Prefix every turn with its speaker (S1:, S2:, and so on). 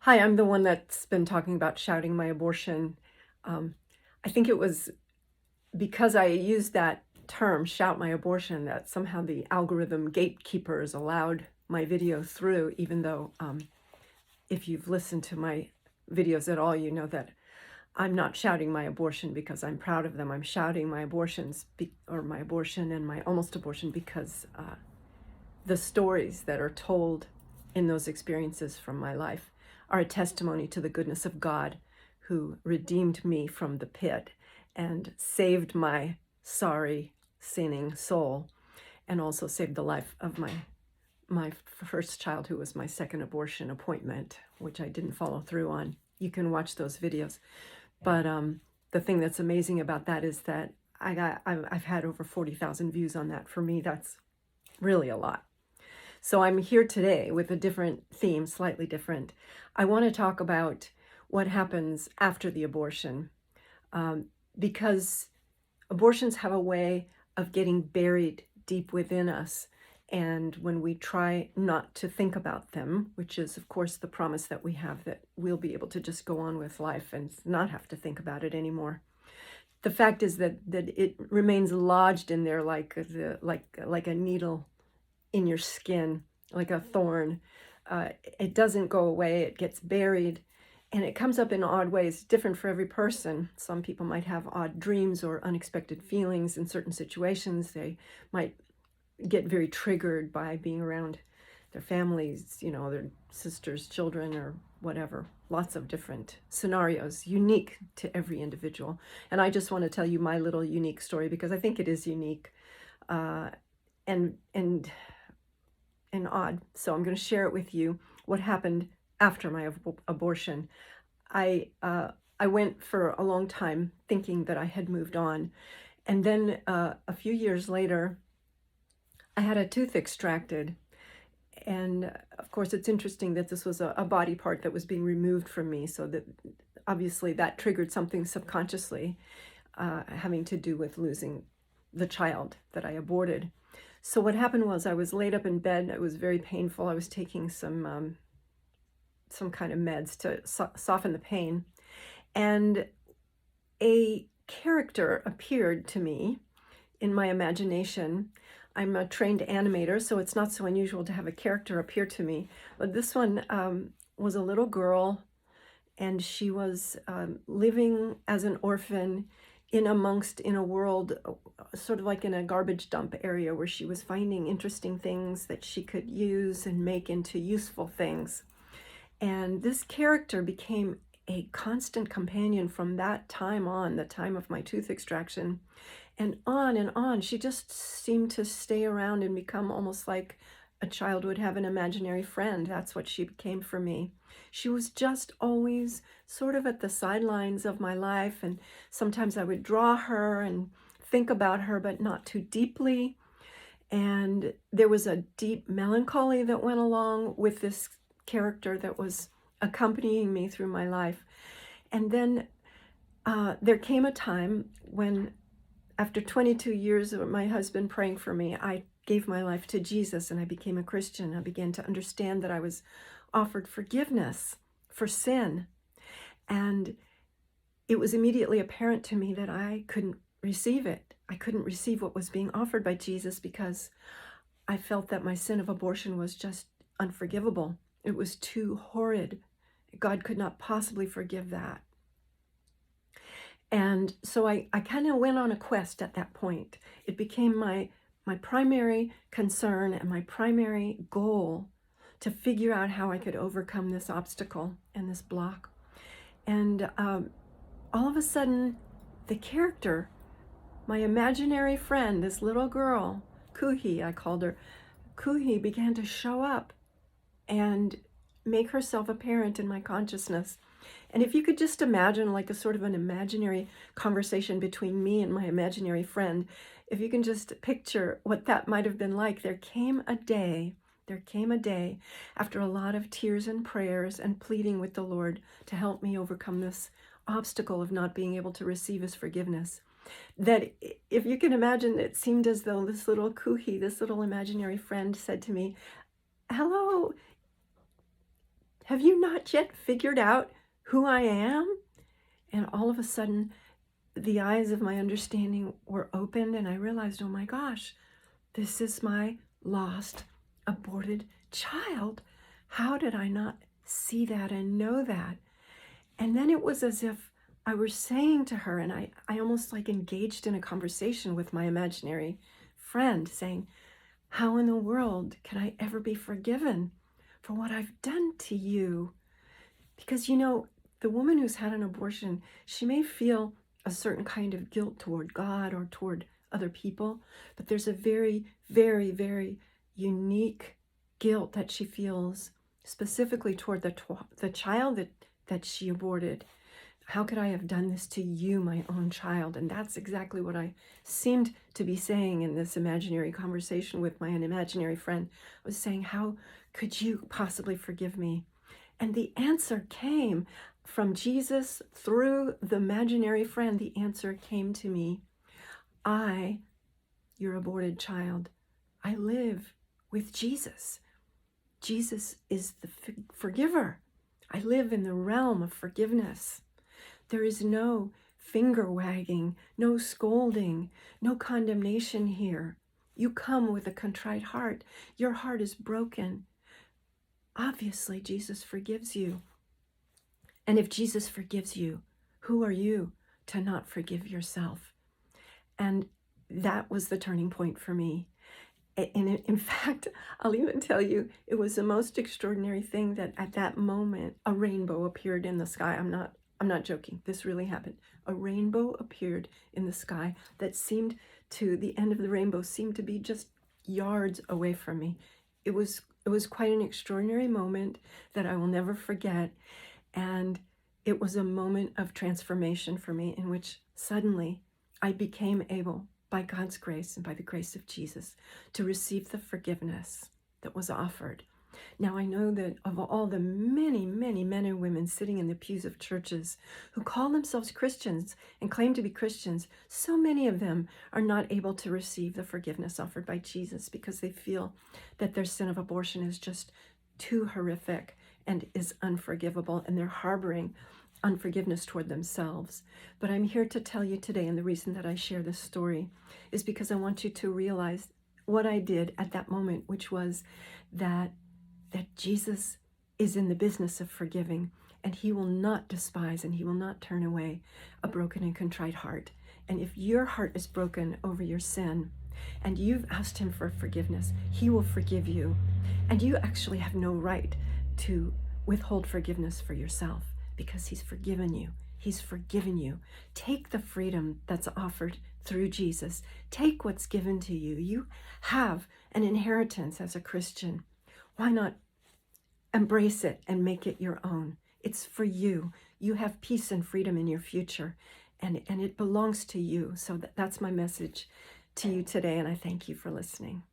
S1: Hi, I'm the one that's been talking about shouting my abortion. Um, I think it was because I used that term, shout my abortion, that somehow the algorithm gatekeepers allowed my video through, even though if you've listened to my videos at all, you know that I'm not shouting my abortion because I'm proud of them. I'm shouting my or my abortion and my almost abortion because the stories that are told in those experiences from my life are a testimony to the goodness of God who redeemed me from the pit and saved my sorry, sinning soul, and also saved the life of my first child, who was my second abortion appointment, which I didn't follow through on. You can watch those videos. But the thing that's amazing about that is that I've had over 40,000 views on that. For me, that's really a lot. So I'm here today with a different theme, slightly different. I want to talk about what happens after the abortion, because abortions have a way of getting buried deep within us. And when we try not to think about them, which is, of course, the promise that we have that we'll be able to just go on with life and not have to think about it anymore. The fact is that it remains lodged in there like a needle in your skin, like a thorn. It doesn't go away, it gets buried, and it comes up in odd ways, different for every person. Some people might have odd dreams or unexpected feelings in certain situations. They might get very triggered by being around their families, their sisters, children, or whatever. Lots of different scenarios, unique to every individual. And I just want to tell you my little unique story because I think it is unique. And odd. So I'm going to share it with you what happened after my abortion. I went for a long time thinking that I had moved on. And then a few years later, I had a tooth extracted. And of course, it's interesting that this was a body part that was being removed from me. So that obviously that triggered something subconsciously having to do with losing the child that I aborted. So what happened was I was laid up in bed. It was very painful. I was taking some kind of meds to soften the pain. And a character appeared to me in my imagination. I'm a trained animator, so it's not so unusual to have a character appear to me. But this one was a little girl, and she was living as an orphan in a world sort of like in a garbage dump area where she was finding interesting things that she could use and make into useful things. And this character became a constant companion from that time on, the time of my tooth extraction, and on and on. She just seemed to stay around and become almost like a child would have an imaginary friend. That's what she became for me. She was just always sort of at the sidelines of my life, and sometimes I would draw her and think about her, but not too deeply. And there was a deep melancholy that went along with this character that was accompanying me through my life. And then there came a time when, after 22 years of my husband praying for me, I gave my life to Jesus and I became a Christian. I began to understand that I was offered forgiveness for sin. And it was immediately apparent to me that I couldn't receive it. I couldn't receive what was being offered by Jesus because I felt that my sin of abortion was just unforgivable. It was too horrid. God could not possibly forgive that. And so I kind of went on a quest at that point. It became my primary concern and my primary goal to figure out how I could overcome this obstacle and this block. And all of a sudden, the character, my imaginary friend, this little girl, Kuhi, I called her, Kuhi began to show up and make herself apparent in my consciousness. And if you could just imagine like a sort of an imaginary conversation between me and my imaginary friend, if you can just picture what that might have been like, there came a day after a lot of tears and prayers and pleading with the Lord to help me overcome this obstacle of not being able to receive his forgiveness, that if you can imagine, it seemed as though this little Kuhi, this little imaginary friend, said to me, "Hello, Have you not yet figured out who I am? And all of a sudden, the eyes of my understanding were opened, and I realized, oh my gosh, this is my lost, aborted child. How did I not see that and know that? And then it was as if I were saying to her, and I almost like engaged in a conversation with my imaginary friend, saying, how in the world can I ever be forgiven for what I've done to you? Because, the woman who's had an abortion, she may feel a certain kind of guilt toward God or toward other people, but there's a very, very, very unique guilt that she feels specifically toward the child that she aborted. How could I have done this to you, my own child? And that's exactly what I seemed to be saying in this imaginary conversation with my imaginary friend. I was saying, how could you possibly forgive me? And the answer came from Jesus through the imaginary friend. The answer came to me. I, your aborted child, I live with Jesus. Jesus is the forgiver. I live in the realm of forgiveness. There is no finger wagging, no scolding, no condemnation here. You come with a contrite heart. Your heart is broken. Obviously, Jesus forgives you. And if Jesus forgives you, who are you to not forgive yourself? And that was the turning point for me. And in fact, I'll even tell you, it was the most extraordinary thing that at that moment, a rainbow appeared in the sky. I'm not joking. This really happened. A rainbow appeared in the sky that seemed to, the end of the rainbow seemed to be just yards away from me. It was quite an extraordinary moment that I will never forget. And it was a moment of transformation for me in which suddenly I became able, by God's grace and by the grace of Jesus, to receive the forgiveness that was offered. Now, I know that of all the many, many men and women sitting in the pews of churches who call themselves Christians and claim to be Christians, so many of them are not able to receive the forgiveness offered by Jesus because they feel that their sin of abortion is just too horrific and is unforgivable, and they're harboring unforgiveness toward themselves. But I'm here to tell you today, and the reason that I share this story is because I want you to realize what I did at that moment, which was that Jesus is in the business of forgiving, and he will not despise and he will not turn away a broken and contrite heart. And if your heart is broken over your sin and you've asked him for forgiveness, he will forgive you. And you actually have no right to withhold forgiveness for yourself because he's forgiven you. He's forgiven you. Take the freedom that's offered through Jesus. Take what's given to you. You have an inheritance as a Christian. Why not embrace it and make it your own? It's for you. You have peace and freedom in your future, and it belongs to you. So that's my message to you today, and I thank you for listening.